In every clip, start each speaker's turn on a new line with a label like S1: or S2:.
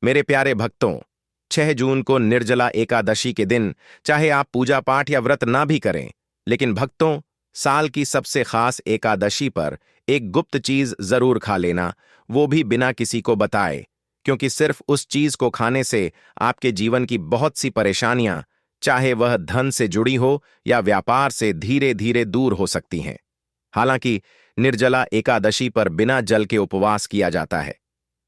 S1: मेरे प्यारे भक्तों, 6 जून को निर्जला एकादशी के दिन चाहे आप पूजा पाठ या व्रत ना भी करें, लेकिन भक्तों, साल की सबसे खास एकादशी पर एक गुप्त चीज जरूर खा लेना, वो भी बिना किसी को बताए, क्योंकि सिर्फ उस चीज को खाने से आपके जीवन की बहुत सी परेशानियां, चाहे वह धन से जुड़ी हो या व्यापार से, धीरे धीरे दूर हो सकती हैं। हालांकि निर्जला एकादशी पर बिना जल के उपवास किया जाता है,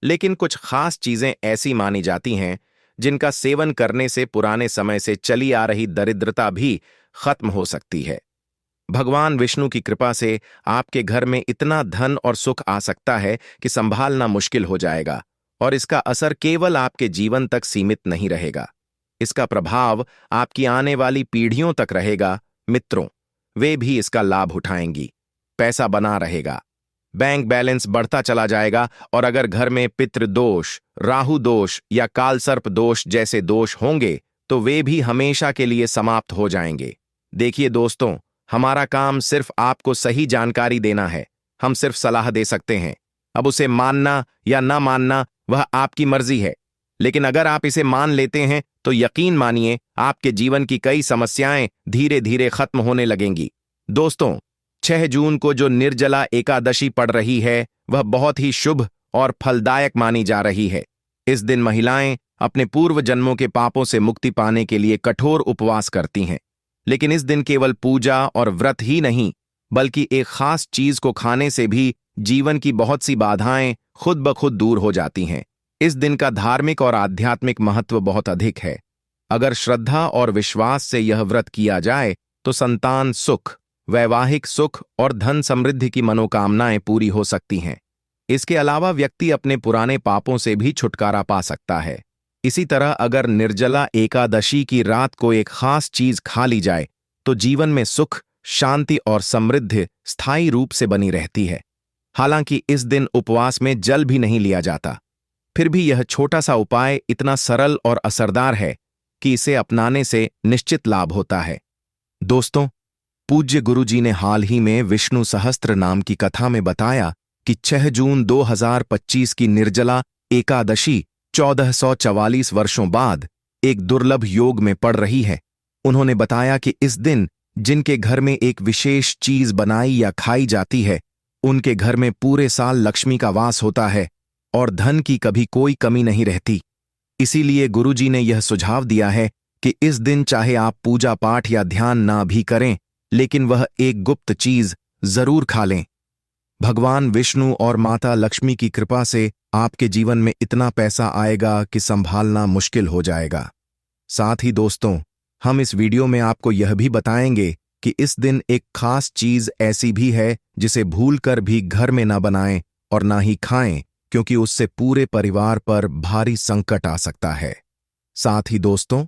S1: लेकिन कुछ खास चीजें ऐसी मानी जाती हैं जिनका सेवन करने से पुराने समय से चली आ रही दरिद्रता भी खत्म हो सकती है। भगवान विष्णु की कृपा से आपके घर में इतना धन और सुख आ सकता है कि संभालना मुश्किल हो जाएगा, और इसका असर केवल आपके जीवन तक सीमित नहीं रहेगा। इसका प्रभाव आपकी आने वाली पीढ़ियों तक रहेगा। मित्रों, वे भी इसका लाभ उठाएंगी। पैसा बना रहेगा, बैंक बैलेंस बढ़ता चला जाएगा, और अगर घर में पितृदोष, राहु दोष या कालसर्प दोष जैसे दोष होंगे तो वे भी हमेशा के लिए समाप्त हो जाएंगे। देखिए दोस्तों, हमारा काम सिर्फ आपको सही जानकारी देना है। हम सिर्फ सलाह दे सकते हैं। अब उसे मानना या ना मानना वह आपकी मर्जी है, लेकिन अगर आप इसे मान लेते हैं तो यकीन मानिए आपके जीवन की कई समस्याएं धीरे धीरे खत्म होने लगेंगी। दोस्तों, 6 जून को जो निर्जला एकादशी पड़ रही है वह बहुत ही शुभ और फलदायक मानी जा रही है। इस दिन महिलाएं अपने पूर्व जन्मों के पापों से मुक्ति पाने के लिए कठोर उपवास करती हैं। लेकिन इस दिन केवल पूजा और व्रत ही नहीं, बल्कि एक खास चीज को खाने से भी जीवन की बहुत सी बाधाएं खुद ब खुद दूर हो जाती हैं। इस दिन का धार्मिक और आध्यात्मिक महत्व बहुत अधिक है। अगर श्रद्धा और विश्वास से यह व्रत किया जाए तो संतान सुख, वैवाहिक सुख और धन समृद्धि की मनोकामनाएं पूरी हो सकती हैं। इसके अलावा व्यक्ति अपने पुराने पापों से भी छुटकारा पा सकता है। इसी तरह अगर निर्जला एकादशी की रात को एक खास चीज खा ली जाए तो जीवन में सुख, शांति और समृद्धि स्थायी रूप से बनी रहती है। हालांकि इस दिन उपवास में जल भी नहीं लिया जाता, फिर भी यह छोटा सा उपाय इतना सरल और असरदार है कि इसे अपनाने से निश्चित लाभ होता है। दोस्तों, पूज्य गुरुजी ने हाल ही में विष्णु सहस्त्र नाम की कथा में बताया कि 6 जून 2025 की निर्जला एकादशी 1444 वर्षों बाद एक दुर्लभ योग में पड़ रही है। उन्होंने बताया कि इस दिन जिनके घर में एक विशेष चीज बनाई या खाई जाती है, उनके घर में पूरे साल लक्ष्मी का वास होता है और धन की कभी कोई कमी नहीं रहती। इसीलिए गुरुजी ने यह सुझाव दिया है कि इस दिन चाहे आप पूजा पाठ या ध्यान ना भी करें, लेकिन वह एक गुप्त चीज जरूर खा लें। भगवान विष्णु और माता लक्ष्मी की कृपा से आपके जीवन में इतना पैसा आएगा कि संभालना मुश्किल हो जाएगा। साथ ही दोस्तों, हम इस वीडियो में आपको यह भी बताएंगे कि इस दिन एक खास चीज ऐसी भी है जिसे भूलकर भी घर में ना बनाएं और ना ही खाएं, क्योंकि उससे पूरे परिवार पर भारी संकट आ सकता है। साथ ही दोस्तों,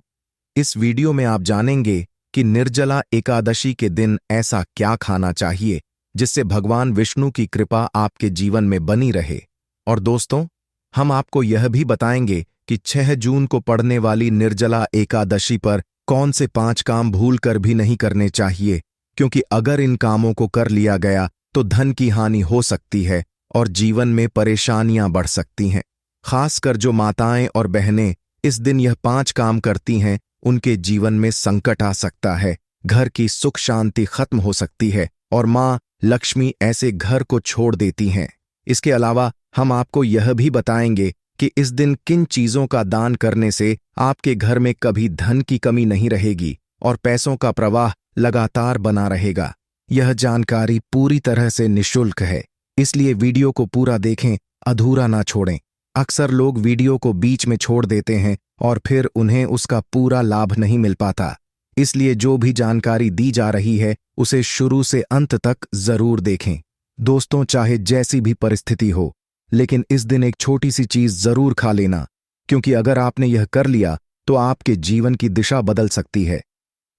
S1: इस वीडियो में आप जानेंगे कि निर्जला एकादशी के दिन ऐसा क्या खाना चाहिए जिससे भगवान विष्णु की कृपा आपके जीवन में बनी रहे। और दोस्तों, हम आपको यह भी बताएंगे कि 6 जून को पड़ने वाली निर्जला एकादशी पर कौन से 5 काम भूलकर भी नहीं करने चाहिए, क्योंकि अगर इन कामों को कर लिया गया तो धन की हानि हो सकती है और जीवन में परेशानियां बढ़ सकती हैं। खासकर जो माताएं और बहनें इस दिन यह 5 काम करती हैं, उनके जीवन में संकट आ सकता है, घर की सुख शांति खत्म हो सकती है और मां लक्ष्मी ऐसे घर को छोड़ देती हैं। इसके अलावा हम आपको यह भी बताएंगे कि इस दिन किन चीजों का दान करने से आपके घर में कभी धन की कमी नहीं रहेगी और पैसों का प्रवाह लगातार बना रहेगा। यह जानकारी पूरी तरह से निःशुल्क है, इसलिए वीडियो को पूरा देखें, अधूरा ना छोड़ें। अक्सर लोग वीडियो को बीच में छोड़ देते हैं और फिर उन्हें उसका पूरा लाभ नहीं मिल पाता। इसलिए जो भी जानकारी दी जा रही है उसे शुरू से अंत तक जरूर देखें। दोस्तों, चाहे जैसी भी परिस्थिति हो, लेकिन इस दिन एक छोटी सी चीज जरूर खा लेना, क्योंकि अगर आपने यह कर लिया तो आपके जीवन की दिशा बदल सकती है।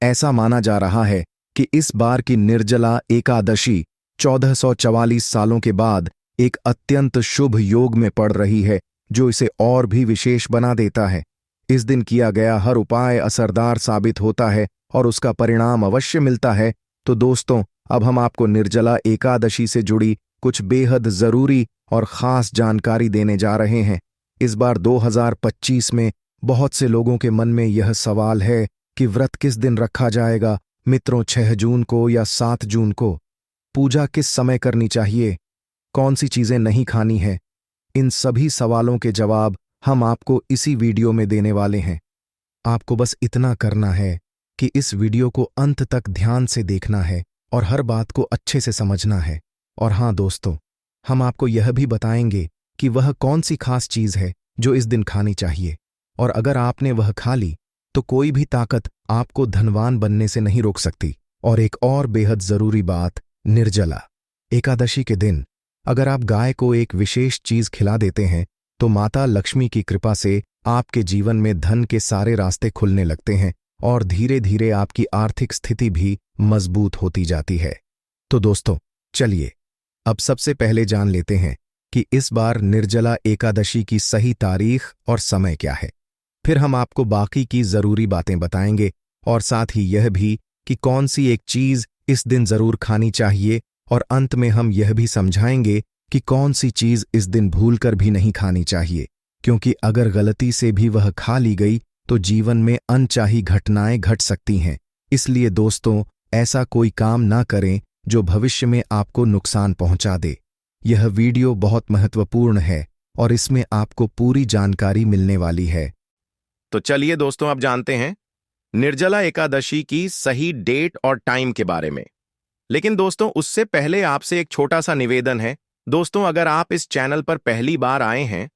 S1: ऐसा माना जा रहा है कि इस बार की निर्जला एकादशी 1444 सालों के बाद एक अत्यंत शुभ योग में पड़ रही है, जो इसे और भी विशेष बना देता है। इस दिन किया गया हर उपाय असरदार साबित होता है और उसका परिणाम अवश्य मिलता है। तो दोस्तों, अब हम आपको निर्जला एकादशी से जुड़ी कुछ बेहद जरूरी और खास जानकारी देने जा रहे हैं।
S2: इस बार 2025 में बहुत से लोगों के मन में यह सवाल है कि व्रत किस दिन रखा जाएगा, मित्रों, 6 जून को या 7 जून को? पूजा किस समय करनी चाहिए? कौन सी चीजें नहीं खानी है? इन सभी सवालों के जवाब हम आपको इसी वीडियो में देने वाले हैं। आपको बस इतना करना है कि इस वीडियो को अंत तक ध्यान से देखना है और हर बात को अच्छे से समझना है। और हाँ दोस्तों, हम आपको यह भी बताएंगे कि वह कौन सी खास चीज है जो इस दिन खानी चाहिए, और अगर आपने वह खा ली तो कोई भी ताकत आपको धनवान बनने से नहीं रोक सकती। और एक और बेहद जरूरी बात, निर्जला एकादशी के दिन अगर आप गाय को एक विशेष चीज खिला देते हैं तो माता लक्ष्मी की कृपा से आपके जीवन में धन के सारे रास्ते खुलने लगते हैं और धीरे धीरे आपकी आर्थिक स्थिति भी मजबूत होती जाती है। तो दोस्तों, चलिए अब सबसे पहले जान लेते हैं कि इस बार निर्जला एकादशी की सही तारीख और समय क्या है। फिर हम आपको बाकी की जरूरी बातें बताएंगे और साथ ही यह भी कि कौन सी एक चीज इस दिन जरूर खानी चाहिए, और अंत में हम यह भी समझाएंगे कि कौन सी चीज इस दिन भूलकर भी नहीं खानी चाहिए, क्योंकि अगर गलती से भी वह खा ली गई तो जीवन में अनचाही घटनाएं घट सकती हैं। इसलिए दोस्तों, ऐसा कोई काम ना करें जो भविष्य में आपको नुकसान पहुंचा दे। यह वीडियो बहुत महत्वपूर्ण है और इसमें आपको पूरी जानकारी मिलने वाली है।
S1: तो चलिए दोस्तों, अब जानते हैं निर्जला एकादशी की सही डेट और टाइम के बारे में। लेकिन दोस्तों, उससे पहले आपसे एक छोटा सा निवेदन है। दोस्तों, अगर आप इस चैनल पर पहली बार आए हैं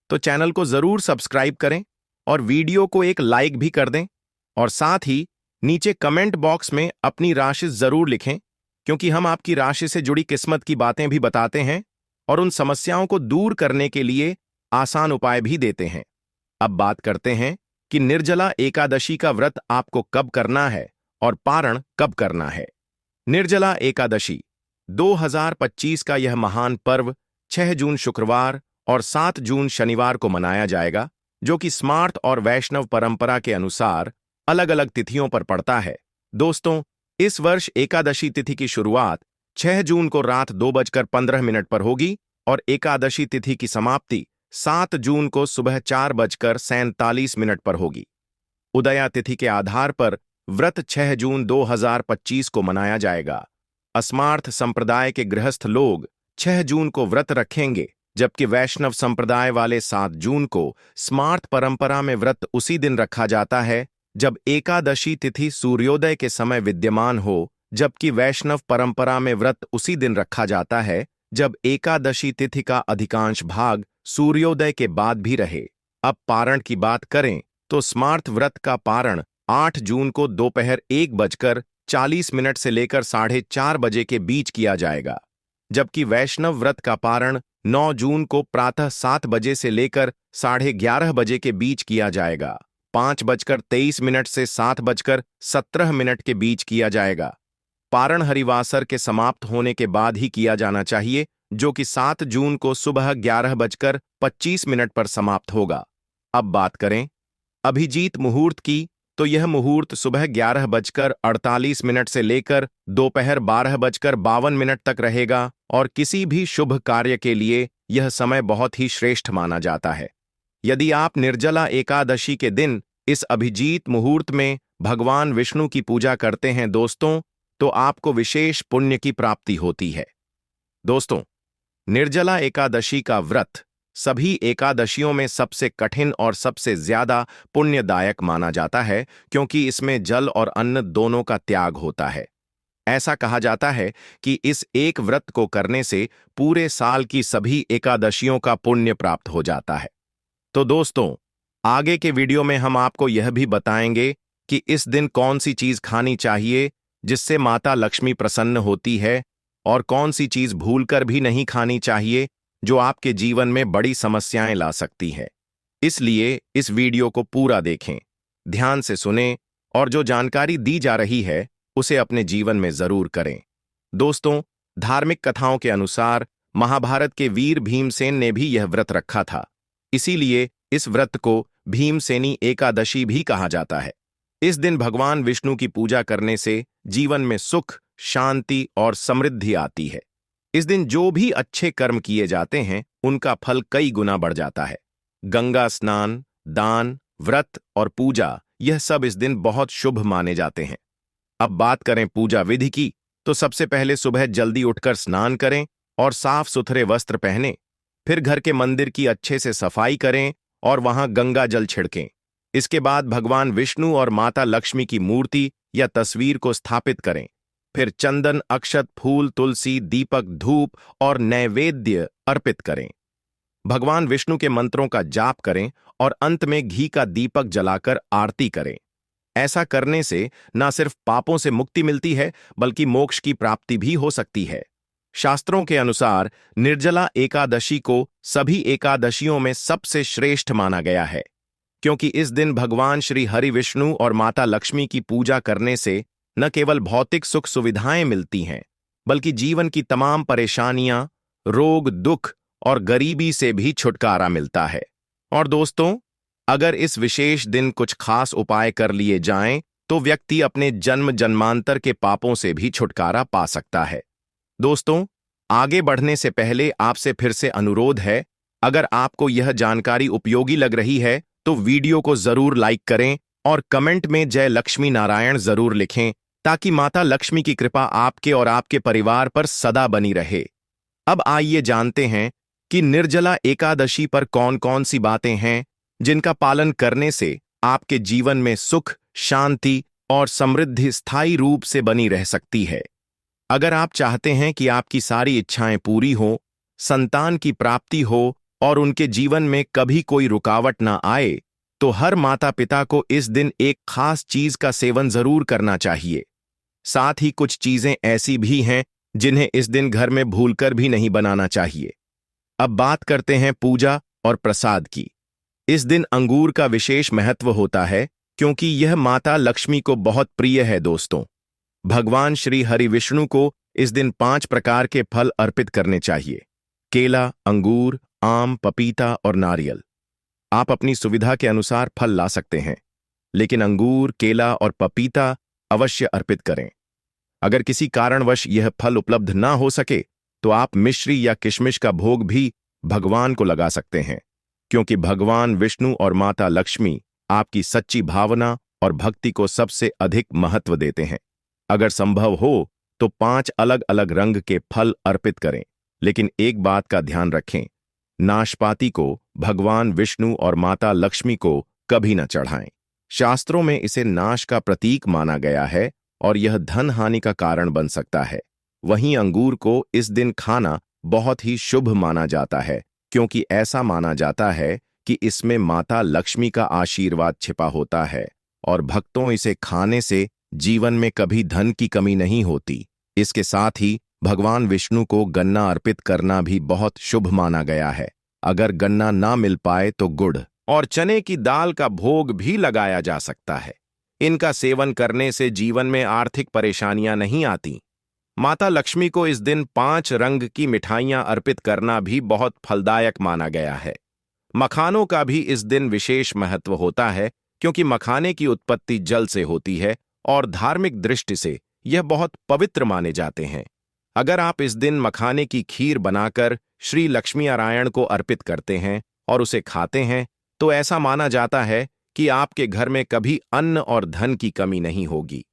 S1: तो चैनल को जरूर सब्सक्राइब करें और वीडियो को एक लाइक भी कर दें, और साथ ही नीचे कमेंट बॉक्स में अपनी राशि जरूर लिखें, क्योंकि हम आपकी राशि से जुड़ी किस्मत की बातें भी बताते हैं और उन समस्याओं को दूर करने के लिए आसान उपाय भी देते हैं। अब बात करते हैं कि निर्जला एकादशी का व्रत आपको कब करना है और पारण कब करना है। निर्जला एकादशी 2025 का यह महान पर्व 6 जून शुक्रवार और 7 जून शनिवार को मनाया जाएगा, जो कि स्मार्त और वैष्णव परंपरा के अनुसार अलग अलग तिथियों पर पड़ता है। दोस्तों, इस वर्ष एकादशी तिथि की शुरुआत 6 जून को रात 2:15 पर होगी और एकादशी तिथि की समाप्ति 7 जून को सुबह 4:47 पर होगी। उदया तिथि के आधार पर व्रत 6 जून 2025 को मनाया जाएगा। अस्मार्थ संप्रदाय के गृहस्थ लोग 6 जून को व्रत रखेंगे, जबकि वैष्णव संप्रदाय वाले 7 जून को। स्मार्त परंपरा में व्रत उसी दिन रखा जाता है जब एकादशी तिथि सूर्योदय के समय विद्यमान हो, जबकि वैष्णव परंपरा में व्रत उसी दिन रखा जाता है जब एकादशी तिथि का अधिकांश भाग सूर्योदय के बाद भी रहे। अब पारण की बात करें तो स्मार्त व्रत का पारण 8 जून को दोपहर 1:40 से लेकर 4:30 बजे के बीच किया जाएगा, जबकि वैष्णव व्रत का पारण 9 जून को प्रातः 7 बजे से लेकर 11:30 बजे के बीच किया जाएगा। 5:23 से 7:17 के बीच किया जाएगा। पारण हरिवासर के समाप्त होने के बाद ही किया जाना चाहिए, जो कि 7 जून को सुबह 11:25 पर समाप्त होगा। अब बात करें अभिजीत मुहूर्त की, तो यह मुहूर्त सुबह 11:48 से लेकर दोपहर 12:52 तक रहेगा और किसी भी शुभ कार्य के लिए यह समय बहुत ही श्रेष्ठ माना जाता है। यदि आप निर्जला एकादशी के दिन इस अभिजीत मुहूर्त में भगवान विष्णु की पूजा करते हैं दोस्तों, तो आपको विशेष पुण्य की प्राप्ति होती है। दोस्तों, निर्जला एकादशी का व्रत सभी एकादशियों में सबसे कठिन और सबसे ज्यादा पुण्यदायक माना जाता है, क्योंकि इसमें जल और अन्न दोनों का त्याग होता है। ऐसा कहा जाता है कि इस एक व्रत को करने से पूरे साल की सभी एकादशियों का पुण्य प्राप्त हो जाता है। तो दोस्तों, आगे के वीडियो में हम आपको यह भी बताएंगे कि इस दिन कौन सी चीज खानी चाहिए जिससे माता लक्ष्मी प्रसन्न होती है, और कौन सी चीज भूलकर भी नहीं खानी चाहिए जो आपके जीवन में बड़ी समस्याएं ला सकती है। इसलिए इस वीडियो को पूरा देखें, ध्यान से सुनें और जो जानकारी दी जा रही है उसे अपने जीवन में जरूर करें। दोस्तों, धार्मिक कथाओं के अनुसार महाभारत के वीर भीमसेन ने भी यह व्रत रखा था, इसीलिए इस व्रत को भीमसेनी एकादशी भी कहा जाता है। इस दिन भगवान विष्णु की पूजा करने से जीवन में सुख, शांति और समृद्धि आती है। इस दिन जो भी अच्छे कर्म किए जाते हैं उनका फल कई गुना बढ़ जाता है। गंगा स्नान, दान, व्रत और पूजा, यह सब इस दिन बहुत शुभ माने जाते हैं। अब बात करें पूजा विधि की, तो सबसे पहले सुबह जल्दी उठकर स्नान करें और साफ सुथरे वस्त्र पहनें। फिर घर के मंदिर की अच्छे से सफाई करें और वहां गंगा जल छिड़कें। इसके बाद भगवान विष्णु और माता लक्ष्मी की मूर्ति या तस्वीर को स्थापित करें। फिर चंदन, अक्षत, फूल, तुलसी, दीपक, धूप और नैवेद्य अर्पित करें। भगवान विष्णु के मंत्रों का जाप करें और अंत में घी का दीपक जलाकर आरती करें। ऐसा करने से न सिर्फ पापों से मुक्ति मिलती है, बल्कि मोक्ष की प्राप्ति भी हो सकती है। शास्त्रों के अनुसार निर्जला एकादशी को सभी एकादशियों में सबसे श्रेष्ठ माना गया है, क्योंकि इस दिन भगवान श्री हरि विष्णु और माता लक्ष्मी की पूजा करने से न केवल भौतिक सुख सुविधाएं मिलती हैं, बल्कि जीवन की तमाम परेशानियां, रोग, दुख और गरीबी से भी छुटकारा मिलता है। और दोस्तों, अगर इस विशेष दिन कुछ खास उपाय कर लिए जाएं, तो व्यक्ति अपने जन्म जन्मांतर के पापों से भी छुटकारा पा सकता है। दोस्तों, आगे बढ़ने से पहले आपसे फिर से अनुरोध है, अगर आपको यह जानकारी उपयोगी लग रही है तो वीडियो को जरूर लाइक करें और कमेंट में जय लक्ष्मी नारायण जरूर लिखें, ताकि माता लक्ष्मी की कृपा आपके और आपके परिवार पर सदा बनी रहे। अब आइए जानते हैं कि निर्जला एकादशी पर कौन कौन सी बातें हैं जिनका पालन करने से आपके जीवन में सुख, शांति और समृद्धि स्थायी रूप से बनी रह सकती है। अगर आप चाहते हैं कि आपकी सारी इच्छाएं पूरी हो, संतान की प्राप्ति हो और उनके जीवन में कभी कोई रुकावट ना आए, तो हर माता पिता को इस दिन एक खास चीज का सेवन जरूर करना चाहिए। साथ ही कुछ चीजें ऐसी भी हैं जिन्हें इस दिन घर में भूलकर भी नहीं बनाना चाहिए। अब बात करते हैं पूजा और प्रसाद की। इस दिन अंगूर का विशेष महत्व होता है, क्योंकि यह माता लक्ष्मी को बहुत प्रिय है। दोस्तों, भगवान श्री हरि विष्णु को इस दिन 5 प्रकार के फल अर्पित करने चाहिए: केला, अंगूर, आम, पपीता और नारियल। आप अपनी सुविधा के अनुसार फल ला सकते हैं, लेकिन अंगूर, केला और पपीता अवश्य अर्पित करें। अगर किसी कारणवश यह फल उपलब्ध ना हो सके, तो आप मिश्री या किशमिश का भोग भी भगवान को लगा सकते हैं, क्योंकि भगवान विष्णु और माता लक्ष्मी आपकी सच्ची भावना और भक्ति को सबसे अधिक महत्व देते हैं। अगर संभव हो तो 5 अलग अलग रंग के फल अर्पित करें, लेकिन एक बात का ध्यान रखें, नाशपाती को भगवान विष्णु और माता लक्ष्मी को कभी न चढ़ाएं। शास्त्रों में इसे नाश का प्रतीक माना गया है और यह धन हानि का कारण बन सकता है। वहीं अंगूर को इस दिन खाना बहुत ही शुभ माना जाता है, क्योंकि ऐसा माना जाता है कि इसमें माता लक्ष्मी का आशीर्वाद छिपा होता है और भक्तों इसे खाने से जीवन में कभी धन की कमी नहीं होती। इसके साथ ही भगवान विष्णु को गन्ना अर्पित करना भी बहुत शुभ माना गया है। अगर गन्ना ना मिल पाए तो गुड़ और चने की दाल का भोग भी लगाया जा सकता है। इनका सेवन करने से जीवन में आर्थिक परेशानियां नहीं आती। माता लक्ष्मी को इस दिन 5 रंग की मिठाइयां अर्पित करना भी बहुत फलदायक माना गया है। मखानों का भी इस दिन विशेष महत्व होता है, क्योंकि मखाने की उत्पत्ति जल से होती है और धार्मिक दृष्टि से यह बहुत पवित्र माने जाते हैं। अगर आप इस दिन मखाने की खीर बनाकर श्री लक्ष्मी नारायण को अर्पित करते हैं और उसे खाते हैं, तो ऐसा माना जाता है कि आपके घर में कभी अन्न और धन की कमी नहीं होगी।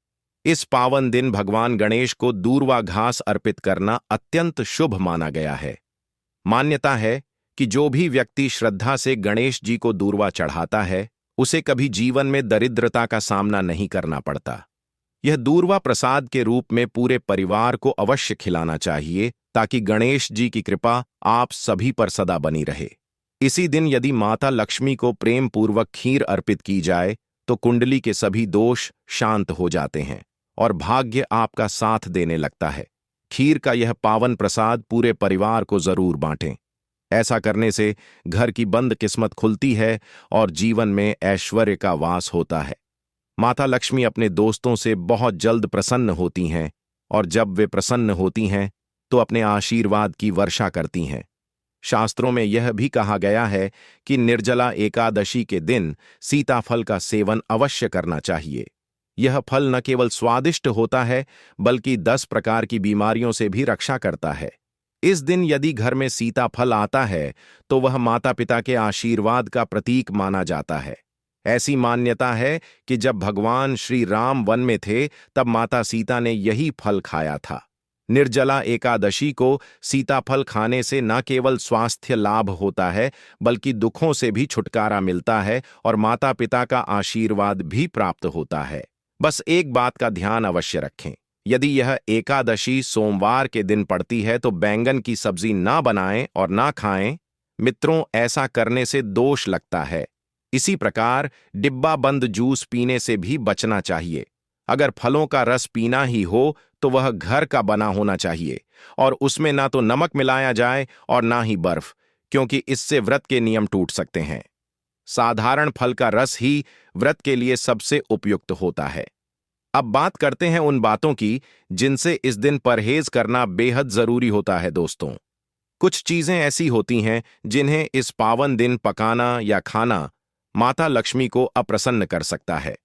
S1: इस पावन दिन भगवान गणेश को दूर्वा घास अर्पित करना अत्यंत शुभ माना गया है। मान्यता है कि जो भी व्यक्ति श्रद्धा से गणेश जी को दूर्वा चढ़ाता है, उसे कभी जीवन में दरिद्रता का सामना नहीं करना पड़ता। यह दूर्वा प्रसाद के रूप में पूरे परिवार को अवश्य खिलाना चाहिए, ताकि गणेश जी की कृपा आप सभी पर सदा बनी रहे। इसी दिन यदि माता लक्ष्मी को प्रेम पूर्वक खीर अर्पित की जाए, तो कुंडली के सभी दोष शांत हो जाते हैं और भाग्य आपका साथ देने लगता है। खीर का यह पावन प्रसाद पूरे परिवार को जरूर बांटें। ऐसा करने से घर की बंद किस्मत खुलती है और जीवन में ऐश्वर्य का वास होता है। माता लक्ष्मी अपने दोस्तों से बहुत जल्द प्रसन्न होती हैं, और जब वे प्रसन्न होती हैं तो अपने आशीर्वाद की वर्षा करती हैं। शास्त्रों में यह भी कहा गया है कि निर्जला एकादशी के दिन सीताफल का सेवन अवश्य करना चाहिए। यह फल न केवल स्वादिष्ट होता है, बल्कि 10 प्रकार की बीमारियों से भी रक्षा करता है। इस दिन यदि घर में सीताफल आता है तो वह माता पिता के आशीर्वाद का प्रतीक माना जाता है। ऐसी मान्यता है कि जब भगवान श्री राम वन में थे तब माता सीता ने यही फल खाया था। निर्जला एकादशी को सीताफल खाने से न केवल स्वास्थ्य लाभ होता है बल्कि दुखों से भी छुटकारा मिलता है और माता पिता का आशीर्वाद भी प्राप्त होता है। बस एक बात का ध्यान अवश्य रखें, यदि यह एकादशी सोमवार के दिन पड़ती है तो बैंगन की सब्जी ना बनाएं और ना खाएं। मित्रों, ऐसा करने से दोष लगता है। इसी प्रकार डिब्बा बंद जूस पीने से भी बचना चाहिए। अगर फलों का रस पीना ही हो तो वह घर का बना होना चाहिए और उसमें ना तो नमक मिलाया जाए और ना ही बर्फ, क्योंकि इससे व्रत के नियम टूट सकते हैं। साधारण फल का रस ही व्रत के लिए सबसे उपयुक्त होता है। अब बात करते हैं उन बातों की जिनसे इस दिन परहेज करना बेहद जरूरी होता है। दोस्तों, कुछ चीजें ऐसी होती हैं जिन्हें इस पावन दिन पकाना या खाना माता लक्ष्मी को अप्रसन्न कर सकता है,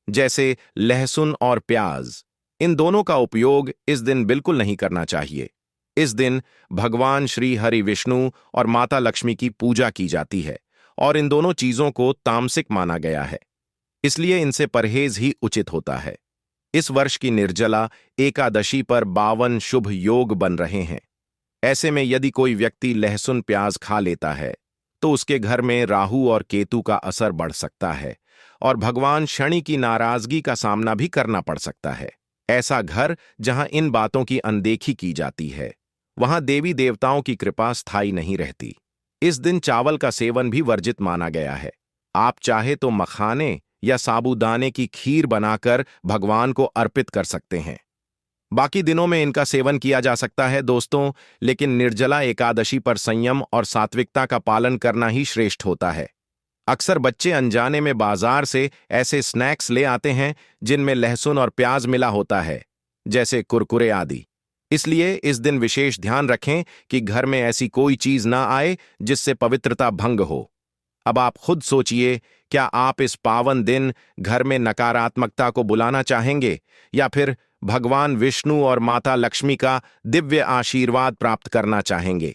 S1: जैसे लहसुन और प्याज। इन दोनों का उपयोग इस दिन बिल्कुल नहीं करना चाहिए। इस दिन भगवान श्री हरि विष्णु और माता लक्ष्मी की पूजा की जाती है और इन दोनों चीजों को तामसिक माना गया है, इसलिए इनसे परहेज ही उचित होता है। इस वर्ष की निर्जला एकादशी पर 52 शुभ योग बन रहे हैं। ऐसे में यदि कोई व्यक्ति लहसुन प्याज खा लेता है तो उसके घर में राहु और केतु का असर बढ़ सकता है और भगवान शनि की नाराजगी का सामना भी करना पड़ सकता है। ऐसा घर जहां इन बातों की अनदेखी की जाती है, वहां देवी देवताओं की कृपा स्थायी नहीं रहती। इस दिन चावल का सेवन भी वर्जित माना गया है। आप चाहे तो मखाने या साबूदाने की खीर बनाकर भगवान को अर्पित कर सकते हैं। बाकी दिनों में इनका सेवन किया जा सकता है दोस्तों, लेकिन निर्जला एकादशी पर संयम और सात्विकता का पालन करना ही श्रेष्ठ होता है। अक्सर बच्चे अनजाने में बाजार से ऐसे स्नैक्स ले आते हैं जिनमें लहसुन और प्याज मिला होता है, जैसे कुरकुरे आदि। इसलिए इस दिन विशेष ध्यान रखें कि घर में ऐसी कोई चीज ना आए जिससे पवित्रता भंग हो। अब आप खुद सोचिए, क्या आप इस पावन दिन घर में नकारात्मकता को बुलाना चाहेंगे या फिर भगवान विष्णु और माता लक्ष्मी का दिव्य आशीर्वाद प्राप्त करना चाहेंगे?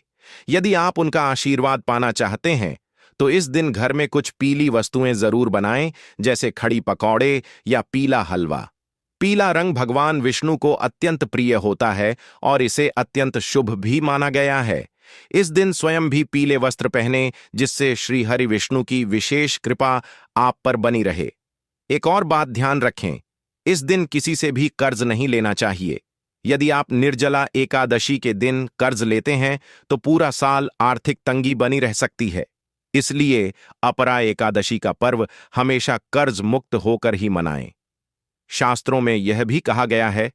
S1: यदि आप उनका आशीर्वाद पाना चाहते हैं तो इस दिन घर में कुछ पीली वस्तुएं जरूर बनाएं, जैसे खड़ी पकौड़े या पीला हलवा। पीला रंग भगवान विष्णु को अत्यंत प्रिय होता है और इसे अत्यंत शुभ भी माना गया है। इस दिन स्वयं भी पीले वस्त्र पहने, जिससे श्री हरि विष्णु की विशेष कृपा आप पर बनी रहे। एक और बात ध्यान रखें, इस दिन किसी से भी कर्ज नहीं लेना चाहिए। यदि आप निर्जला एकादशी के दिन कर्ज लेते हैं तो पूरा साल आर्थिक तंगी बनी रह सकती है। इसलिए अपरा एकादशी का पर्व हमेशा कर्ज मुक्त होकर ही मनाएं। शास्त्रों में यह भी कहा गया है,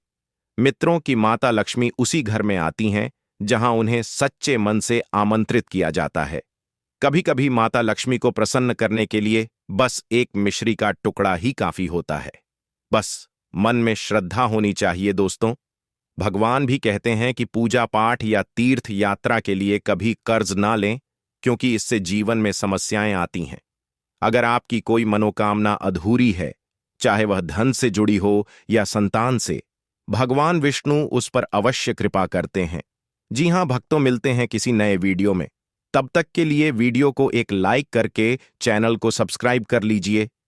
S1: मित्रों की माता लक्ष्मी उसी घर में आती हैं जहां उन्हें सच्चे मन से आमंत्रित किया जाता है। कभी कभी माता लक्ष्मी को प्रसन्न करने के लिए बस एक मिश्री का टुकड़ा ही काफी होता है। बस मन में श्रद्धा होनी चाहिए दोस्तों। भगवान भी कहते हैं कि पूजा पाठ या तीर्थ यात्रा के लिए कभी कर्ज ना लें, क्योंकि इससे जीवन में समस्याएं आती हैं। अगर आपकी कोई मनोकामना अधूरी है, चाहे वह धन से जुड़ी हो या संतान से, भगवान विष्णु उस पर अवश्य कृपा करते हैं। जी हां भक्तों, मिलते हैं किसी नए वीडियो में। तब तक के लिए वीडियो को एक लाइक करके चैनल को सब्सक्राइब कर लीजिए।